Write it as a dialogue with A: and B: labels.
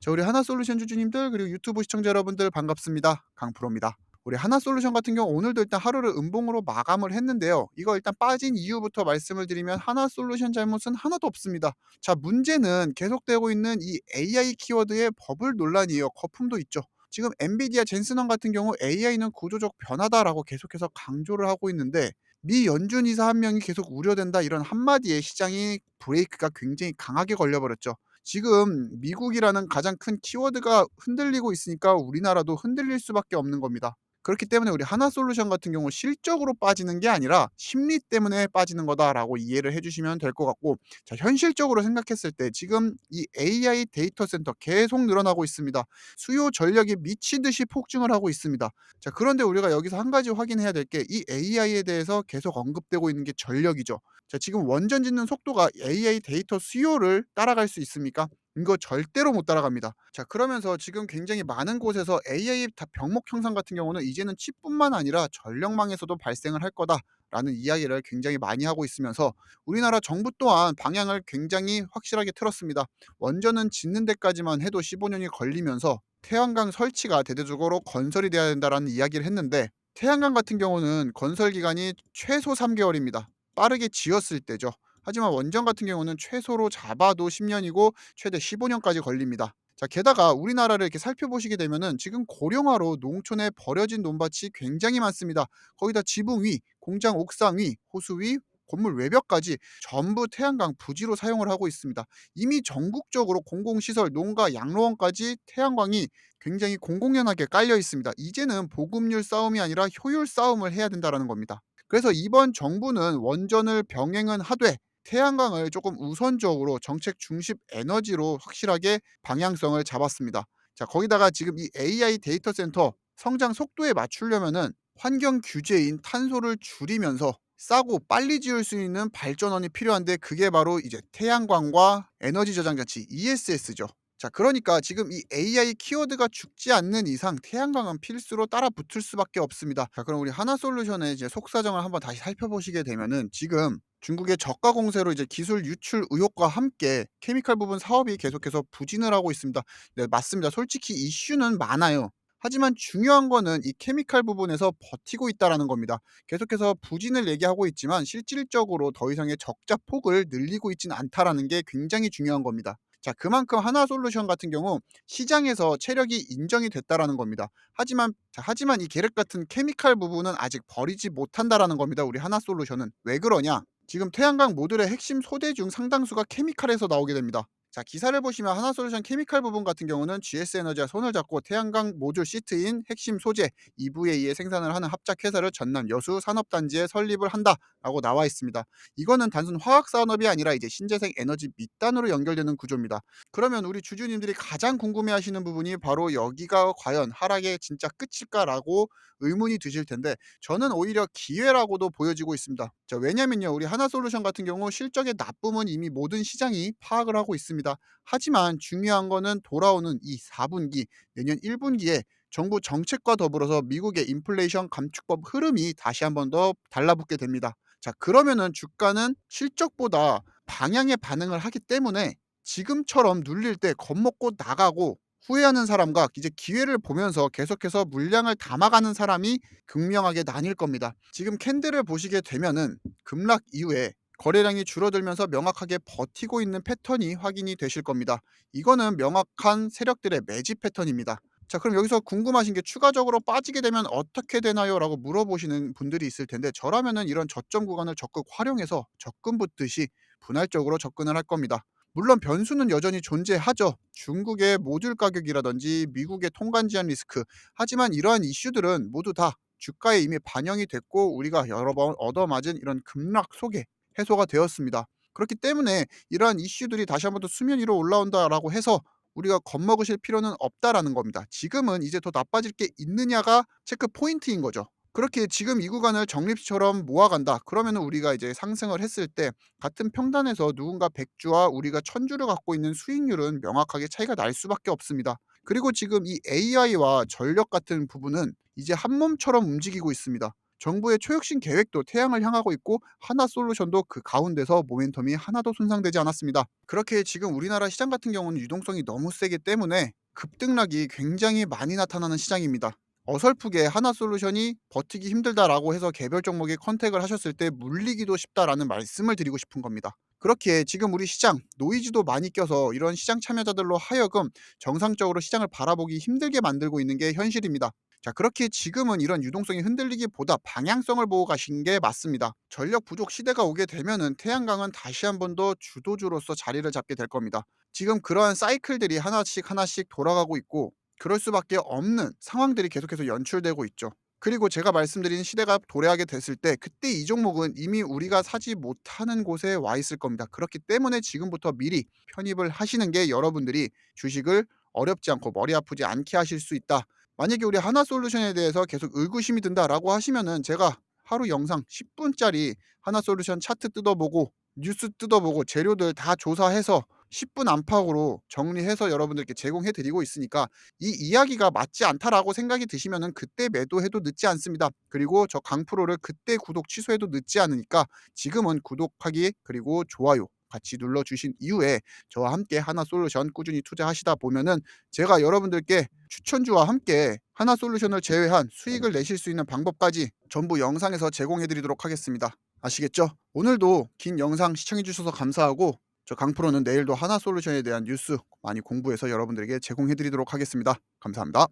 A: 자, 우리 하나솔루션 주주님들 그리고 유튜브 시청자 여러분들 반갑습니다. 강프로입니다. 우리 하나솔루션 같은 경우 오늘도 일단 하루를 음봉으로 마감을 했는데요. 이거 일단 빠진 이유부터 말씀을 드리면 하나솔루션 잘못은 하나도 없습니다. 자, 문제는 계속되고 있는 이 AI 키워드의 버블 논란이에요. 거품도 있죠. 지금 엔비디아 젠슨왕 같은 경우 AI는 구조적 변화다라고 계속해서 강조를 하고 있는데 미 연준 이사 한 명이 계속 우려된다 이런 한마디에 시장이 브레이크가 굉장히 강하게 걸려버렸죠. 지금 미국이라는 가장 큰 키워드가 흔들리고 있으니까 우리나라도 흔들릴 수밖에 없는 겁니다. 그렇기 때문에 우리 하나솔루션 같은 경우 실적으로 빠지는 게 아니라 심리 때문에 빠지는 거다라고 이해를 해주시면 될 것 같고, 자, 현실적으로 생각했을 때 지금 이 AI 데이터 센터 계속 늘어나고 있습니다. 수요 전력이 미친 듯이 폭증을 하고 있습니다. 자, 그런데 우리가 여기서 한 가지 확인해야 될 게 이 AI에 대해서 계속 언급되고 있는 게 전력이죠. 자, 지금 원전 짓는 속도가 AI 데이터 수요를 따라갈 수 있습니까? 이거 절대로 못 따라갑니다. 자, 그러면서 지금 굉장히 많은 곳에서 AI 병목 형상 같은 경우는 이제는 칩뿐만 아니라 전력망에서도 발생을 할 거다라는 이야기를 굉장히 많이 하고 있으면서 우리나라 정부 또한 방향을 굉장히 확실하게 틀었습니다. 원전은 짓는 데까지만 해도 15년이 걸리면서 태양광 설치가 대대적으로 건설이 돼야 된다라는 이야기를 했는데, 태양광 같은 경우는 건설 기간이 최소 3개월입니다. 빠르게 지었을 때죠. 하지만 원전 같은 경우는 최소로 잡아도 10년이고 최대 15년까지 걸립니다. 자, 게다가 우리나라를 이렇게 살펴보시게 되면은 지금 고령화로 농촌에 버려진 논밭이 굉장히 많습니다. 거기다 지붕 위, 공장 옥상 위, 호수 위, 건물 외벽까지 전부 태양광 부지로 사용을 하고 있습니다. 이미 전국적으로 공공시설, 농가, 양로원까지 태양광이 굉장히 공공연하게 깔려 있습니다. 이제는 보급률 싸움이 아니라 효율 싸움을 해야 된다라는 겁니다. 그래서 이번 정부는 원전을 병행은 하되 태양광을 조금 우선적으로 정책 중심 에너지로 확실하게 방향성을 잡았습니다. 자, 거기다가 지금 이 AI 데이터 센터 성장 속도에 맞추려면은 환경 규제인 탄소를 줄이면서 싸고 빨리 지을 수 있는 발전원이 필요한데, 그게 바로 이제 태양광과 에너지 저장 장치 ESS죠. 자, 그러니까 지금 이 AI 키워드가 죽지 않는 이상 태양광은 필수로 따라 붙을 수밖에 없습니다. 자, 그럼 우리 하나솔루션의 이제 속사정을 한번 다시 살펴보시게 되면은 지금 중국의 저가 공세로 이제 기술 유출 의혹과 함께 케미칼 부분 사업이 계속해서 부진을 하고 있습니다. 네, 맞습니다. 솔직히 이슈는 많아요. 하지만 중요한 거는 이 케미칼 부분에서 버티고 있다라는 겁니다. 계속해서 부진을 얘기하고 있지만 실질적으로 더 이상의 적자 폭을 늘리고 있진 않다라는 게 굉장히 중요한 겁니다. 자, 그만큼 하나솔루션 같은 경우 시장에서 체력이 인정이 됐다라는 겁니다. 하지만 이 계륵 같은 케미칼 부분은 아직 버리지 못한다라는 겁니다. 우리 하나솔루션은 왜 그러냐? 지금 태양광 모듈의 핵심 소재 중 상당수가 케미칼에서 나오게 됩니다. 자, 기사를 보시면 하나솔루션 케미칼 부분 같은 경우는 GS에너지와 손을 잡고 태양광 모듈 시트인 핵심 소재 EVA에 생산을 하는 합작 회사를 전남 여수 산업단지에 설립을 한다라고 나와 있습니다. 이거는 단순 화학 산업이 아니라 이제 신재생 에너지 밑단으로 연결되는 구조입니다. 그러면 우리 주주님들이 가장 궁금해하시는 부분이 바로 여기가 과연 하락의 진짜 끝일까라고 의문이 드실 텐데, 저는 오히려 기회라고도 보여지고 있습니다. 자, 왜냐면요, 우리 하나솔루션 같은 경우 실적의 나쁨은 이미 모든 시장이 파악을 하고 있습니다. 하지만 중요한 거는 돌아오는 이 4분기, 내년 1분기에 정부 정책과 더불어서 미국의 인플레이션 감축법 흐름이 다시 한번 더 달라붙게 됩니다. 자, 그러면은 주가는 실적보다 방향에 반응을 하기 때문에 지금처럼 눌릴 때 겁먹고 나가고 후회하는 사람과 이제 기회를 보면서 계속해서 물량을 담아가는 사람이 극명하게 나뉠 겁니다. 지금 캔들을 보시게 되면은 급락 이후에 거래량이 줄어들면서 명확하게 버티고 있는 패턴이 확인이 되실 겁니다. 이거는 명확한 세력들의 매집 패턴입니다. 자, 그럼 여기서 궁금하신 게 추가적으로 빠지게 되면 어떻게 되나요? 라고 물어보시는 분들이 있을 텐데, 저라면은 이런 저점 구간을 적극 활용해서 적금 붙듯이 분할적으로 접근을 할 겁니다. 물론 변수는 여전히 존재하죠. 중국의 모듈 가격이라든지 미국의 통관 제한 리스크. 하지만 이러한 이슈들은 모두 다 주가에 이미 반영이 됐고 우리가 여러 번 얻어맞은 이런 급락 속에 해소가 되었습니다. 그렇기 때문에 이러한 이슈들이 다시 한번 더 수면 위로 올라온다라고 해서 우리가 겁먹으실 필요는 없다라는 겁니다. 지금은 이제 더 나빠질 게 있느냐가 체크 포인트인 거죠. 그렇게 지금 이 구간을 적립처럼 모아간다. 그러면 우리가 이제 상승을 했을 때 같은 평단에서 누군가 100주와 우리가 1000주를 갖고 있는 수익률은 명확하게 차이가 날 수밖에 없습니다. 그리고 지금 이 AI와 전력 같은 부분은 이제 한 몸처럼 움직이고 있습니다. 정부의 초혁신 계획도 태양을 향하고 있고 하나솔루션도 그 가운데서 모멘텀이 하나도 손상되지 않았습니다. 그렇게 지금 우리나라 시장 같은 경우는 유동성이 너무 세기 때문에 급등락이 굉장히 많이 나타나는 시장입니다. 어설프게 하나솔루션이 버티기 힘들다라고 해서 개별 종목에 컨택을 하셨을 때 물리기도 쉽다라는 말씀을 드리고 싶은 겁니다. 그렇게 지금 우리 시장 노이즈도 많이 껴서 이런 시장 참여자들로 하여금 정상적으로 시장을 바라보기 힘들게 만들고 있는 게 현실입니다. 자, 그렇게 지금은 이런 유동성이 흔들리기보다 방향성을 보고 가신 게 맞습니다. 전력 부족 시대가 오게 되면은 태양광은 다시 한 번 더 주도주로서 자리를 잡게 될 겁니다. 지금 그러한 사이클들이 하나씩 하나씩 돌아가고 있고 그럴 수밖에 없는 상황들이 계속해서 연출되고 있죠. 그리고 제가 말씀드린 시대가 도래하게 됐을 때 그때 이 종목은 이미 우리가 사지 못하는 곳에 와 있을 겁니다. 그렇기 때문에 지금부터 미리 편입을 하시는 게 여러분들이 주식을 어렵지 않고 머리 아프지 않게 하실 수 있다. 만약에 우리 하나솔루션에 대해서 계속 의구심이 든다라고 하시면은 제가 하루 영상 10분짜리 하나솔루션 차트 뜯어보고 뉴스 뜯어보고 재료들 다 조사해서 10분 안팎으로 정리해서 여러분들께 제공해 드리고 있으니까 이 이야기가 맞지 않다라고 생각이 드시면은 그때 매도해도 늦지 않습니다. 그리고 저 강프로를 그때 구독 취소해도 늦지 않으니까 지금은 구독하기 그리고 좋아요 같이 눌러주신 이후에 저와 함께 하나솔루션 꾸준히 투자하시다 보면은 제가 여러분들께 추천주와 함께 하나솔루션을 제외한 수익을 내실 수 있는 방법까지 전부 영상에서 제공해 드리도록 하겠습니다. 아시겠죠? 오늘도 긴 영상 시청해 주셔서 감사하고 저 강프로는 내일도 하나솔루션에 대한 뉴스 많이 공부해서 여러분들에게 제공해 드리도록 하겠습니다. 감사합니다.